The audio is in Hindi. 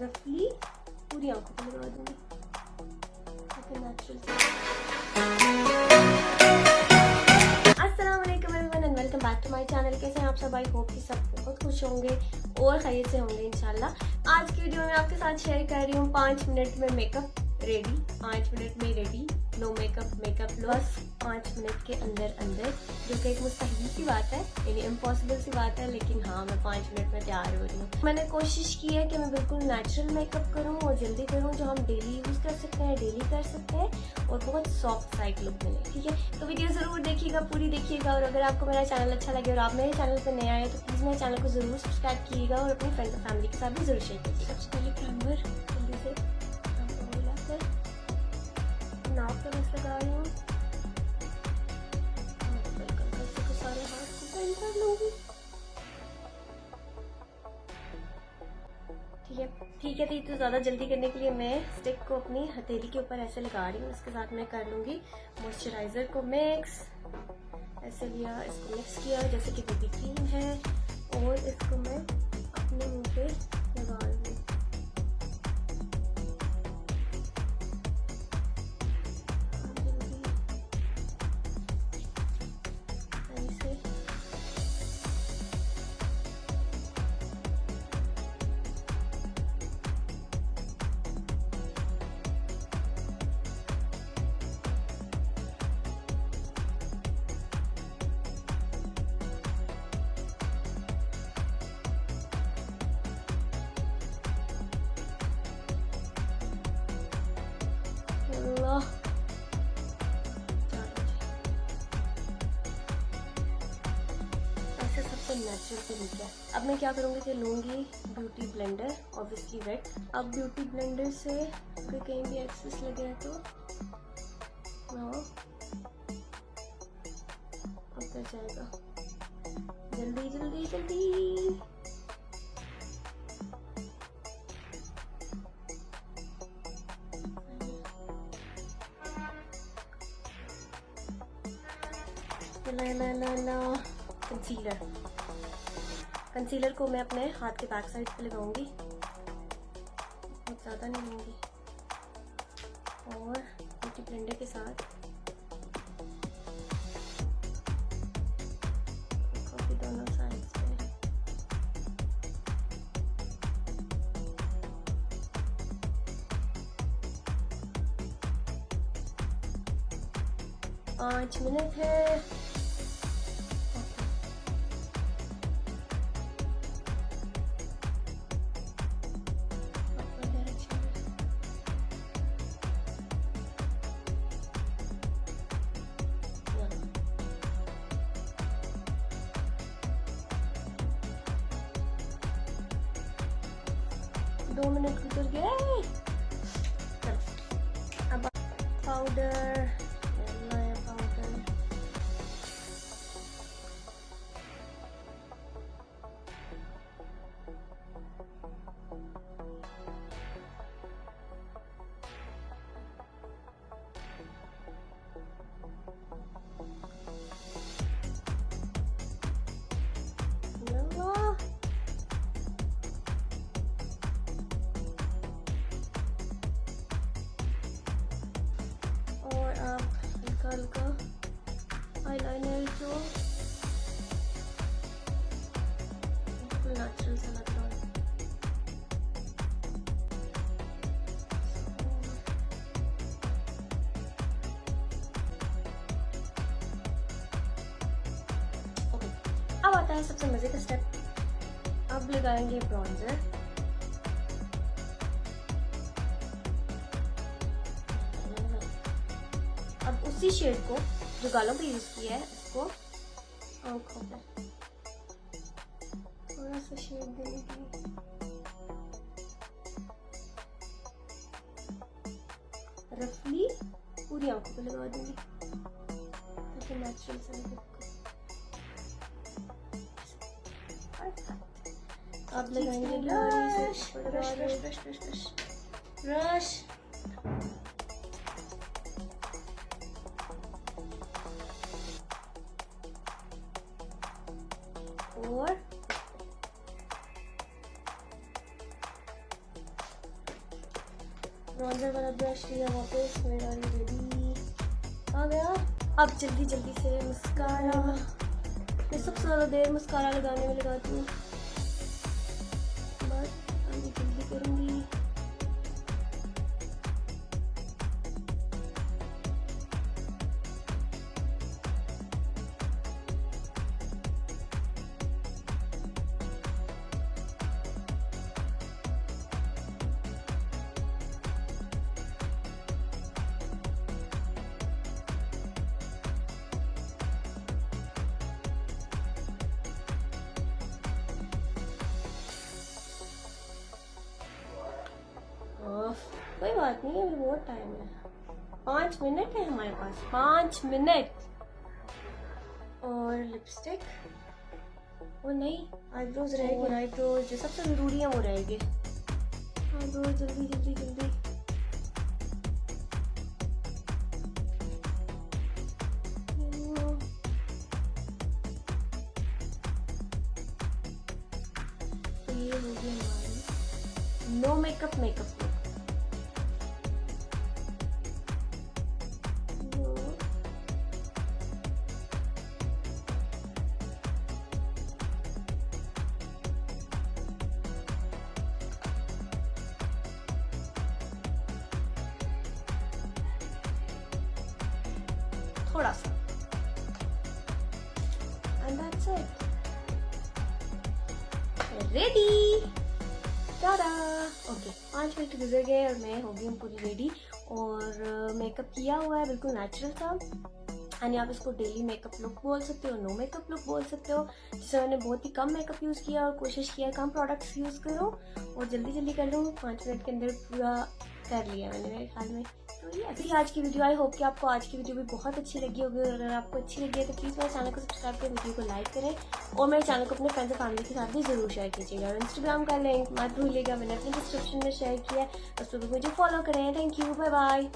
रफली पूरी आंखों पे लगा दूंगी नेचुरल। अस्सलाम वालेकुम everyone and welcome back to my channel. कैसे हैं आप सब? आई होप कि सब बहुत खुश होंगे और खैरियत से होंगे इंशाल्लाह। आज की वीडियो में आपके साथ शेयर कर रही हूँ 5 मिनट में मेकअप रेडी। 5 मिनट में ready, no makeup loss 5 minute के अंदर, जो कि एक मुस्तहिल सी बात है, यानी इम्पॉसिबल सी बात है, लेकिन हाँ मैं 5 मिनट में तैयार हो रही हूँ। मैंने कोशिश की है कि मैं बिल्कुल नेचुरल मेकअप करूँ और जल्दी करूँ, जो हम डेली यूज कर सकते हैं, डेली कर सकते हैं और बहुत सॉफ्ट साइड लुक मिले। ठीक है, तो वीडियो जरूर देखिएगा, पूरी देखिएगा। और अगर आपको मेरा चैनल अच्छा लगे और आप मेरे चैनल पर नए आए तो प्लीज मेरे चैनल को जरूर सब्सक्राइब कीजिएगा और अपनी फ्रेंड और फैमिली के साथ भी जरूर शेयर कीजिएगा। सबसे पहले प्राइमर जल्दी से नाक पे बस लगा रही हूँ, सारे हाथ को पेंट कर लूंगी। ठीक है। तो ज़्यादा जल्दी करने के लिए मैं स्टिक को अपनी हथेली के ऊपर ऐसे लगा रही हूँ। इसके साथ मैं कर लूंगी मॉइस्चराइजर को मिक्स। ऐसे लिया, इसको मिक्स किया जैसे कि बेबी क्रीम है और इसको मैं अपने मुंह पे लगा लूंगी। ऐसे सबसे नेचुरल तरीका है। अब मैं क्या करूँगी कि लूँगी ब्यूटी ब्लेंडर, ऑब्वियसली रेड। अब ब्यूटी ब्लेंडर से अगर कहीं भी एक्सेस लगे है तो उतर जाएगा। जल्दी जल्दी जल्दी। ला कंसीलर को मैं अपने हाथ के बैक साइड पे लगाऊंगी, बहुत ज़्यादा नहीं लूँगी। और ब्यूटी ब्लेंडर के साथ दोनों साइड्स पे पाँच मिनट है। दो मिनट गुजर गए। अब पाउडर, हल्का आईलाइनर जो बिल्कुल नेचुरल सा लग रहा है। अब आता है सबसे मजे का स्टेप। अब लगाएंगे ब्रॉन्जर। अब उसी शेड को जो गालों पे यूज किया है इसको आंखों पे थोड़ा सा शेड देने के लिए रफली पूरी आंखों पे लगा दूंगी ताकि नेचुरल से लगे। अब लगाएंगे brush brush brush brush brush brush. और ब्रॉन्जर वाला ब्रश लिया वापस, मेरा रेडी आ गया। अब जल्दी जल्दी से मस्कारा, मैं सबसे ज़्यादा देर मस्कारा लगाने में लगाती हूँ, बस अभी जल्दी करूँगी। कोई बात नहीं, अभी बहुत टाइम है, 5 मिनट है हमारे पास, 5 मिनट। और लिपस्टिक, वो नहीं, आईब्रोज रहेगी, आईब्रोज जो सबसे जरूरी है वो रहेगी। आईब्रोज जल्दी जल्दी जल्दी। तो ये हो गया हमारी नो मेकअप मेकअप। थोड़ा सा, and that's it, ready, Tata. Okay, 5 minute गुजर गए और मैं हो गई हूँ पूरी रेडी, और मेकअप किया हुआ है, बिल्कुल नेचुरल था। एंड आप इसको डेली मेकअप लुक बोल सकते हो, नो मेकअप लुक बोल सकते हो। जिससे मैंने बहुत ही कम मेकअप यूज़ किया और कोशिश किया कम प्रोडक्ट्स यूज़ करो और जल्दी जल्दी कर लूँ। 5 मिनट के अंदर पूरा कर लिया मैंने मेरे ख्याल में। तो ये ऐसी आज की वीडियो, आई होप कि आपको आज की वीडियो भी बहुत अच्छी लगी होगी। और अगर आपको अच्छी लगी है तो प्लीज़ मेरे चैनल को सब्सक्राइब करें, वीडियो को लाइक करें और मेरे चैनल को अपने फ्रेंड्स और फैमिली के साथ भी जरूर शेयर कीजिएगा। और इंस्टाग्राम का लिंक मत भूलिएगा, मैंने अपने डिस्क्रिप्शन में शेयर किया है, उस पर भी मुझे फॉलो करें। Thank you, bye bye.